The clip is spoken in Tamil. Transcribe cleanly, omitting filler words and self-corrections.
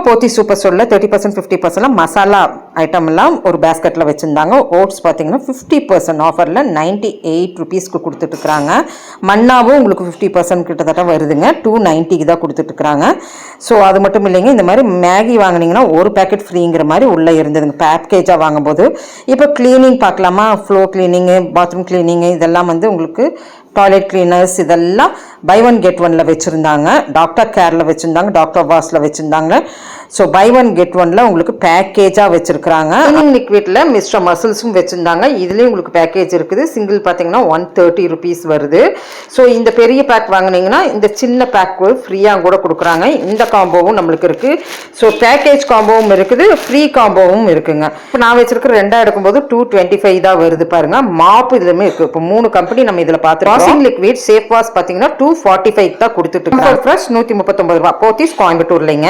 போத்தி சூப்பர் ஸ்டோரில் 30% 50% மசாலா ஐட்டம்லாம் ஒரு பேஸ்கெட்டில் வச்சுருந்தாங்க. ஓட்ஸ் பார்த்தீங்கன்னா 50% ஆஃபரில் 98 ருபீஸ்க்கு கொடுத்துட்ருக்குறாங்க. மன்னாவும் உங்களுக்கு 50% கிட்டத்தட்ட வருதுங்க, 290க்கு தான் கொடுத்துட்ருக்குறாங்க. ஸோ அது மட்டும் இல்லைங்க, இந்த மாதிரி மேகி வாங்கினீங்கன்னா ஒரு பேக்கெட் ஃப்ரீங்கிற மாதிரி உள்ளே இருந்ததுங்க பேக்கேஜாக வாங்கும்போது. இப்போ க்ளீனிங் பார்க்கலாமா, ஃப்ளோர் க்ளீனிங்கு, பாத்ரூம் க்ளீனிங்கு, இதெல்லாம் வந்து உங்களுக்கு டாய்லெட் கிளீனர்ஸ் இதெல்லாம் பை ஒன் கெட் ஒன்ல வச்சுருந்தாங்க. டாக்டர் கேரில் வச்சுருந்தாங்க, டாக்டர் வாஸில் வச்சுருந்தாங்க. ஸோ பை ஒன் கெட் ஒன்ல உங்களுக்கு பேக்கேஜாக வச்சுருக்குறாங்க. லிக்விடில் மிஸ்டர் மசில்ஸும் வச்சுருந்தாங்க. இதுலேயும் உங்களுக்கு பேக்கேஜ் இருக்குது. சிங்கிள் பார்த்தீங்கன்னா 130 ருபீஸ் வருது. ஸோ இந்த பெரிய பேக் வாங்கினீங்கன்னா இந்த சின்ன பேக் ஃப்ரீயாக கூட கொடுக்குறாங்க. இந்த காம்போவும் நம்மளுக்கு இருக்குது. ஸோ பேக்கேஜ் காம்போவும் இருக்குது, ஃப்ரீ காம்போவும் இருக்குங்க. இப்போ நான் வச்சுருக்கிற ரெண்டாக எடுக்கும்போது 225 தான் வருது பாருங்கள். மாப்பு இதுலையுமே இருக்குது. இப்போ 3 கம்பெனி நம்ம இதில் பார்த்துருக்கோம். வாஷிங் லிக்விட் சேஃப் வாஷ் பார்த்தீங்கன்னா 245 தான் கொடுத்துட்டு இருக்காங்க. ஃப்ரெஷ் 139 ரூபா. போத்தீஸ் கோயம்புத்தூர்லைங்க.